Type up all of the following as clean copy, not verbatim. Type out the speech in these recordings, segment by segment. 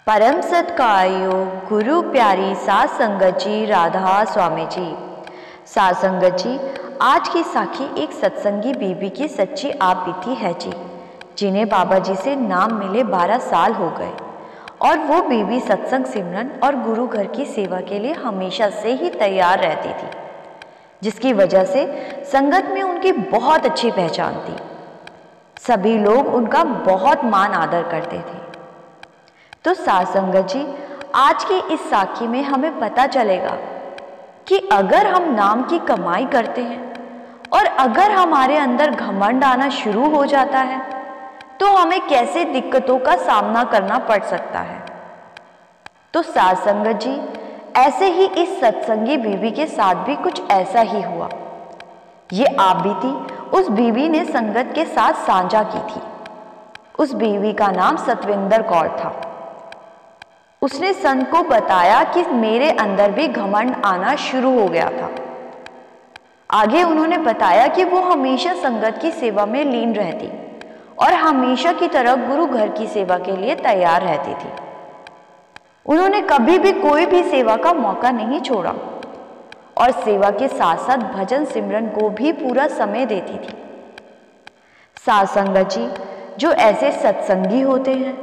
परम सत्कार्यो गुरु प्यारी सात संगत जी राधा स्वामी जी। सात संगत जी, आज की साखी एक सत्संगी बीबी की सच्ची आप बीती है जी, जिन्हें बाबा जी से नाम मिले 12 साल हो गए और वो बीबी सत्संग सिमरन और गुरु घर की सेवा के लिए हमेशा से ही तैयार रहती थी, जिसकी वजह से संगत में उनकी बहुत अच्छी पहचान थी। सभी लोग उनका बहुत मान आदर करते थे। तो सात संगत जी, आज की इस साखी में हमें पता चलेगा कि अगर हम नाम की कमाई करते हैं और अगर हमारे अंदर घमंड आना शुरू हो जाता है तो हमें कैसे दिक्कतों का सामना करना पड़ सकता है। तो सात संगत जी, ऐसे ही इस सत्संगी बीबी के साथ भी कुछ ऐसा ही हुआ। ये आप बीती उस बीबी ने संगत के साथ साझा की थी। उस बीबी का नाम सतविंदर कौर था। उसने संत को बताया कि मेरे अंदर भी घमंड आना शुरू हो गया था। आगे उन्होंने बताया कि वो हमेशा संगत की सेवा में लीन रहती और हमेशा की तरह गुरु घर की सेवा के लिए तैयार रहती थी। उन्होंने कभी भी कोई भी सेवा का मौका नहीं छोड़ा और सेवा के साथ साथ भजन सिमरन को भी पूरा समय देती थी। सात संगत जी, जो ऐसे सत्संगी होते हैं,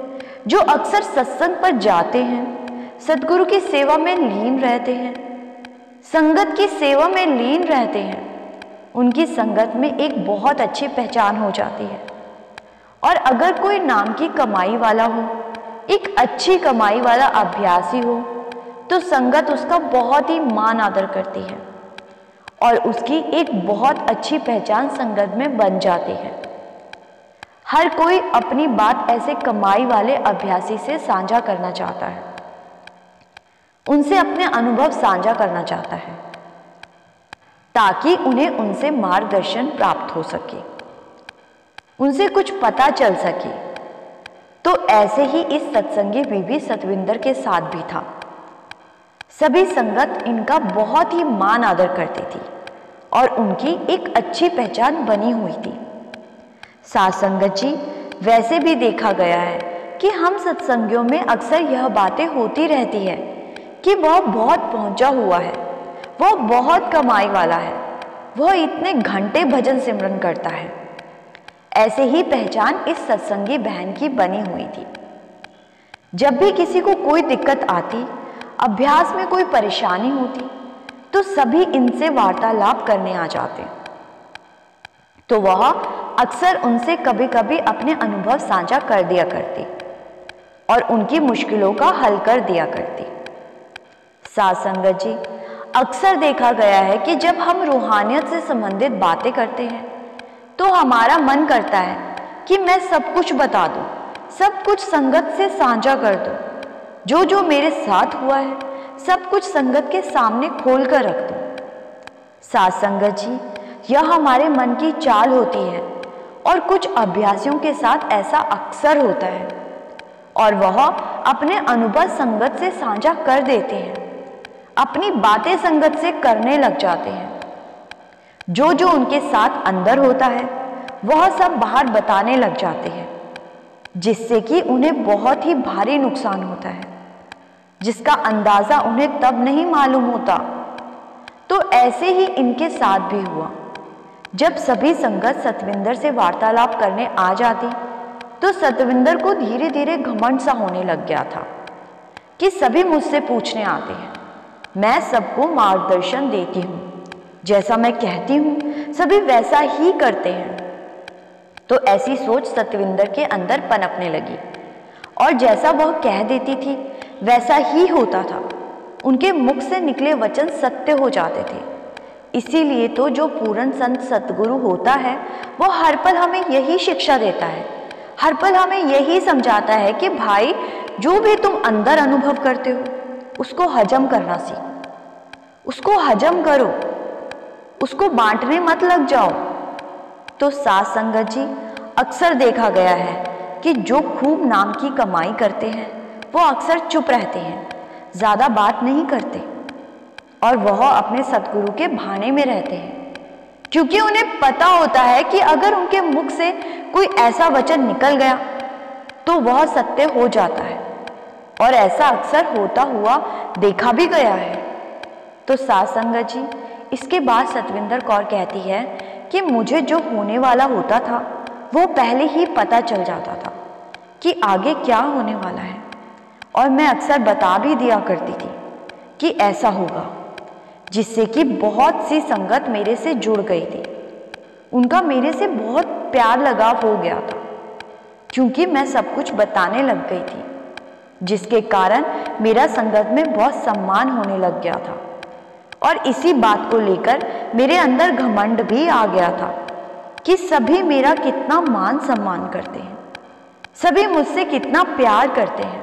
जो अक्सर सत्संग पर जाते हैं, सद्गुरु की सेवा में लीन रहते हैं, संगत की सेवा में लीन रहते हैं, उनकी संगत में एक बहुत अच्छी पहचान हो जाती है। और अगर कोई नाम की कमाई वाला हो, एक अच्छी कमाई वाला अभ्यासी हो, तो संगत उसका बहुत ही मान आदर करती है और उसकी एक बहुत अच्छी पहचान संगत में बन जाती है। हर कोई अपनी बात ऐसे कमाई वाले अभ्यासी से साझा करना चाहता है, उनसे अपने अनुभव साझा करना चाहता है ताकि उन्हें उनसे मार्गदर्शन प्राप्त हो सके, उनसे कुछ पता चल सके। तो ऐसे ही इस सत्संगी बीबी सतविंदर के साथ भी था। सभी संगत इनका बहुत ही मान आदर करती थी और उनकी एक अच्छी पहचान बनी हुई थी। सात संगत जी, वैसे भी देखा गया है कि हम सत्संगियों में अक्सर यह बातें होती रहती है कि वह बहुत पहुंचा हुआ है, वह बहुत कमाई वाला है, वह इतने घंटे भजन सिमरन करता है। ऐसे ही पहचान इस सत्संगी बहन की बनी हुई थी। जब भी किसी को कोई दिक्कत आती, अभ्यास में कोई परेशानी होती, तो सभी इनसे वार्तालाप करने आ जाते। तो वह अक्सर उनसे कभी कभी अपने अनुभव साझा कर दिया करती और उनकी मुश्किलों का हल कर दिया करती। सात संगत जी, अक्सर देखा गया है कि जब हम रूहानियत से संबंधित बातें करते हैं तो हमारा मन करता है कि मैं सब कुछ बता दूं, सब कुछ संगत से साझा कर दूं, जो मेरे साथ हुआ है सब कुछ संगत के सामने खोल कर रख दूं। सात संगत जी, यह हमारे मन की चाल होती है और कुछ अभ्यासियों के साथ ऐसा अक्सर होता है और वह अपने अनुभव संगत से साझा कर देते हैं, अपनी बातें संगत से करने लग जाते हैं। जो उनके साथ अंदर होता है वह सब बाहर बताने लग जाते हैं, जिससे कि उन्हें बहुत ही भारी नुकसान होता है, जिसका अंदाजा उन्हें तब नहीं मालूम होता। तो ऐसे ही इनके साथ भी हुआ। जब सभी संगत सतविंदर से वार्तालाप करने आ जाती तो सतविंदर को धीरे धीरे घमंड सा होने लग गया था कि सभी मुझसे पूछने आते हैं, मैं सबको मार्गदर्शन देती हूँ, जैसा मैं कहती हूँ सभी वैसा ही करते हैं। तो ऐसी सोच सतविंदर के अंदर पनपने लगी और जैसा वह कह देती थी वैसा ही होता था। उनके मुख से निकले वचन सत्य हो जाते थे। इसीलिए तो जो पूर्ण संत सतगुरु होता है वो हर पल हमें यही शिक्षा देता है, हर पल हमें यही समझाता है कि भाई, जो भी तुम अंदर अनुभव करते हो उसको हजम करना सीखो, उसको हजम करो, उसको बांटने मत लग जाओ। तो सात संगत जी, अक्सर देखा गया है कि जो खूब नाम की कमाई करते हैं वो अक्सर चुप रहते हैं, ज़्यादा बात नहीं करते और वह अपने सतगुरु के भाने में रहते हैं, क्योंकि उन्हें पता होता है कि अगर उनके मुख से कोई ऐसा वचन निकल गया तो वह सत्य हो जाता है और ऐसा अक्सर होता हुआ देखा भी गया है। तो साध संगत जी, इसके बाद सतविंदर कौर कहती है कि मुझे जो होने वाला होता था वो पहले ही पता चल जाता था कि आगे क्या होने वाला है, और मैं अक्सर बता भी दिया करती थी कि ऐसा होगा, जिससे कि बहुत सी संगत मेरे से जुड़ गई थी। उनका मेरे से बहुत प्यार लगाव हो गया था, क्योंकि मैं सब कुछ बताने लग गई थी, जिसके कारण मेरा संगत में बहुत सम्मान होने लग गया था। और इसी बात को लेकर मेरे अंदर घमंड भी आ गया था कि सभी मेरा कितना मान सम्मान करते हैं, सभी मुझसे कितना प्यार करते हैं,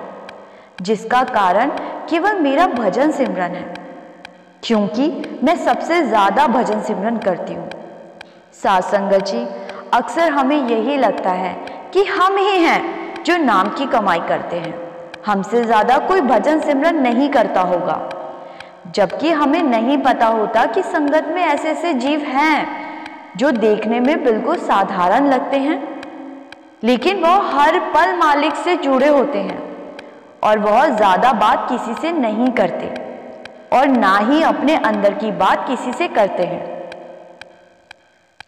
जिसका कारण केवल मेरा भजन सिमरन है, क्योंकि मैं सबसे ज्यादा भजन सिमरन करती हूँ। साध संगत जी, अक्सर हमें यही लगता है कि हम ही हैं जो नाम की कमाई करते हैं, हमसे ज्यादा कोई भजन सिमरन नहीं करता होगा, जबकि हमें नहीं पता होता कि संगत में ऐसे ऐसे जीव हैं जो देखने में बिल्कुल साधारण लगते हैं, लेकिन वह हर पल मालिक से जुड़े होते हैं और बहुत ज्यादा बात किसी से नहीं करते और ना ही अपने अंदर की बात किसी से करते हैं।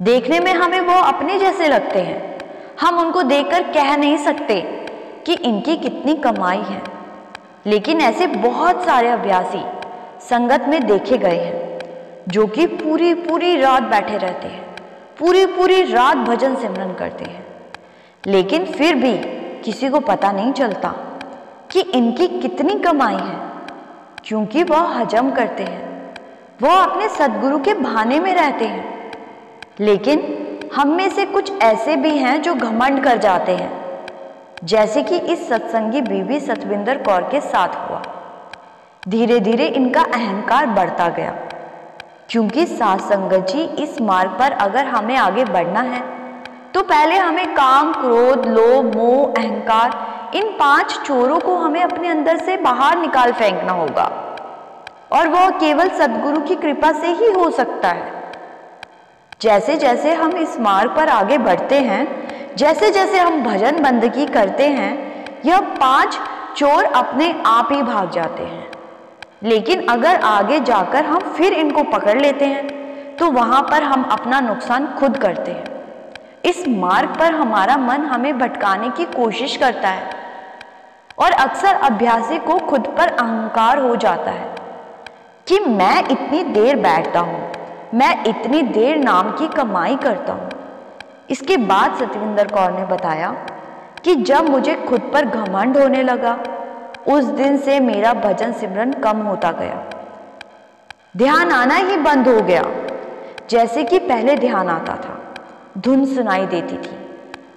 देखने में हमें वो अपने जैसे लगते हैं, हम उनको देखकर कह नहीं सकते कि इनकी कितनी कमाई है, लेकिन ऐसे बहुत सारे अभ्यासी संगत में देखे गए हैं जो कि पूरी पूरी रात बैठे रहते हैं, पूरी पूरी रात भजन सिमरन करते हैं, लेकिन फिर भी किसी को पता नहीं चलता कि इनकी कितनी कमाई है, क्योंकि वह हजम करते हैं, वह अपने सद्गुरु के भाने में रहते हैं। लेकिन हम में से कुछ ऐसे भी हैं जो घमंड कर जाते हैं, जैसे कि इस सत्संगी बीबी सतविंदर कौर के साथ हुआ। धीरे धीरे इनका अहंकार बढ़ता गया, क्योंकि साध संगत जी, इस मार्ग पर अगर हमें आगे बढ़ना है तो पहले हमें काम, क्रोध, लोभ, मोह, अहंकार, इन 5 चोरों को हमें अपने अंदर से बाहर निकाल फेंकना होगा, और वह केवल सद्गुरु की कृपा से ही हो सकता है। जैसे जैसे हम इस मार्ग पर आगे बढ़ते हैं, जैसे जैसे हम भजन बंदगी करते हैं, यह 5 चोर अपने आप ही भाग जाते हैं। लेकिन अगर आगे जाकर हम फिर इनको पकड़ लेते हैं तो वहां पर हम अपना नुकसान खुद करते हैं। इस मार्ग पर हमारा मन हमें भटकाने की कोशिश करता है, और अक्सर अभ्यासी को खुद पर अहंकार हो जाता है कि मैं इतनी देर बैठता हूँ, मैं इतनी देर नाम की कमाई करता हूँ। इसके बाद सतविंदर कौर ने बताया कि जब मुझे खुद पर घमंड होने लगा, उस दिन से मेरा भजन सिमरन कम होता गया, ध्यान आना ही बंद हो गया। जैसे कि पहले ध्यान आता था, धुन सुनाई देती थी,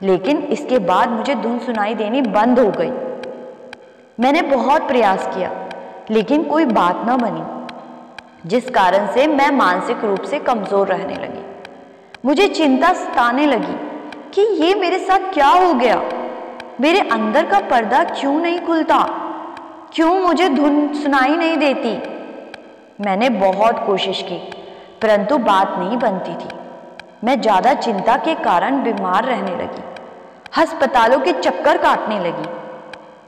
लेकिन इसके बाद मुझे धुन सुनाई देनी बंद हो गई। मैंने बहुत प्रयास किया, लेकिन कोई बात न बनी, जिस कारण से मैं मानसिक रूप से कमजोर रहने लगी। मुझे चिंता सताने लगी कि ये मेरे साथ क्या हो गया, मेरे अंदर का पर्दा क्यों नहीं खुलता, क्यों मुझे धुन सुनाई नहीं देती। मैंने बहुत कोशिश की, परंतु बात नहीं बनती थी। मैं ज्यादा चिंता के कारण बीमार रहने लगी, अस्पतालों के चक्कर काटने लगी।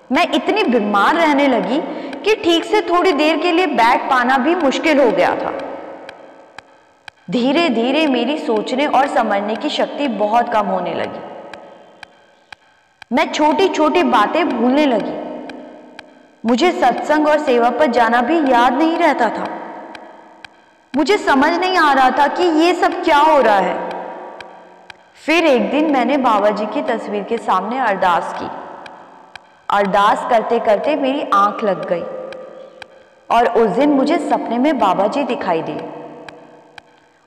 मैं इतनी बीमार रहने लगी कि ठीक से थोड़ी देर के लिए बैठ पाना भी मुश्किल हो गया था। धीरे धीरे मेरी सोचने और समझने की शक्ति बहुत कम होने लगी। मैं छोटी छोटी बातें भूलने लगी। मुझे सत्संग और सेवा पर जाना भी याद नहीं रहता था। मुझे समझ नहीं आ रहा था कि ये सब क्या हो रहा है। फिर एक दिन मैंने बाबा जी की तस्वीर के सामने अरदास की। अरदास करते करते मेरी आंख लग गई, और उस दिन मुझे सपने में बाबा जी दिखाई दिए।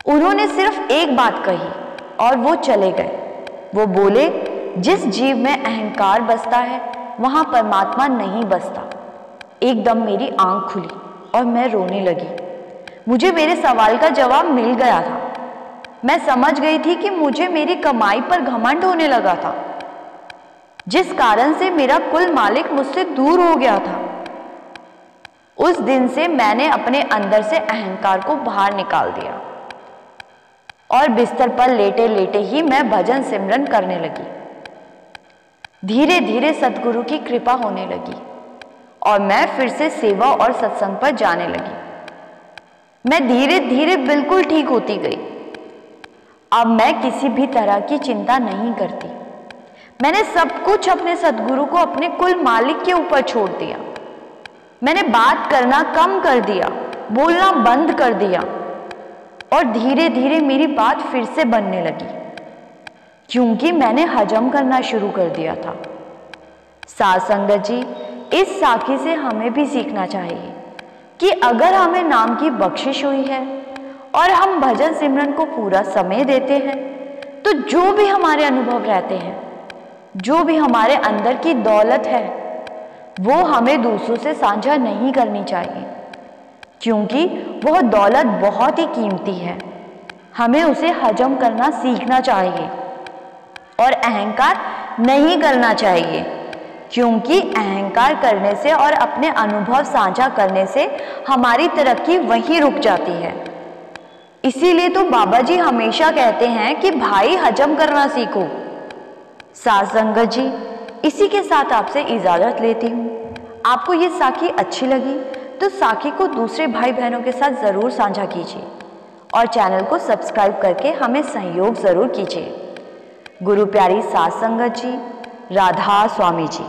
उन्होंने सिर्फ एक बात कही और वो चले गए। वो बोले, जिस जीव में अहंकार बसता है वहां परमात्मा नहीं बसता। एकदम मेरी आंख खुली और मैं रोने लगी। मुझे मेरे सवाल का जवाब मिल गया था। मैं समझ गई थी कि मुझे मेरी कमाई पर घमंड होने लगा था, जिस कारण से मेरा कुल मालिक मुझसे दूर हो गया था। उस दिन से मैंने अपने अंदर से अहंकार को बाहर निकाल दिया, और बिस्तर पर लेटे लेटे ही मैं भजन सिमरन करने लगी। धीरे धीरे सद्गुरु की कृपा होने लगी, और मैं फिर से सेवा और सत्संग पर जाने लगी। मैं धीरे धीरे बिल्कुल ठीक होती गई। अब मैं किसी भी तरह की चिंता नहीं करती। मैंने सब कुछ अपने सद्गुरु को, अपने कुल मालिक के ऊपर छोड़ दिया। मैंने बात करना कम कर दिया, बोलना बंद कर दिया और धीरे धीरे मेरी बात फिर से बनने लगी, क्योंकि मैंने हजम करना शुरू कर दिया था। साध संगत जी, इस साखी से हमें भी सीखना चाहिए कि अगर हमें नाम की बख्शिश हुई है और हम भजन सिमरन को पूरा समय देते हैं, तो जो भी हमारे अनुभव रहते हैं, जो भी हमारे अंदर की दौलत है, वो हमें दूसरों से साझा नहीं करनी चाहिए, क्योंकि वह दौलत बहुत ही कीमती है। हमें उसे हजम करना सीखना चाहिए और अहंकार नहीं करना चाहिए, क्योंकि अहंकार करने से और अपने अनुभव साझा करने से हमारी तरक्की वहीं रुक जाती है। इसीलिए तो बाबा जी हमेशा कहते हैं कि भाई हजम करना सीखो। साध संगत जी, इसी के साथ आपसे इजाज़त लेती हूँ। आपको ये साखी अच्छी लगी तो साखी को दूसरे भाई बहनों के साथ ज़रूर साझा कीजिए और चैनल को सब्सक्राइब करके हमें सहयोग ज़रूर कीजिए। गुरु प्यारी साध संगत जी, राधा स्वामी जी।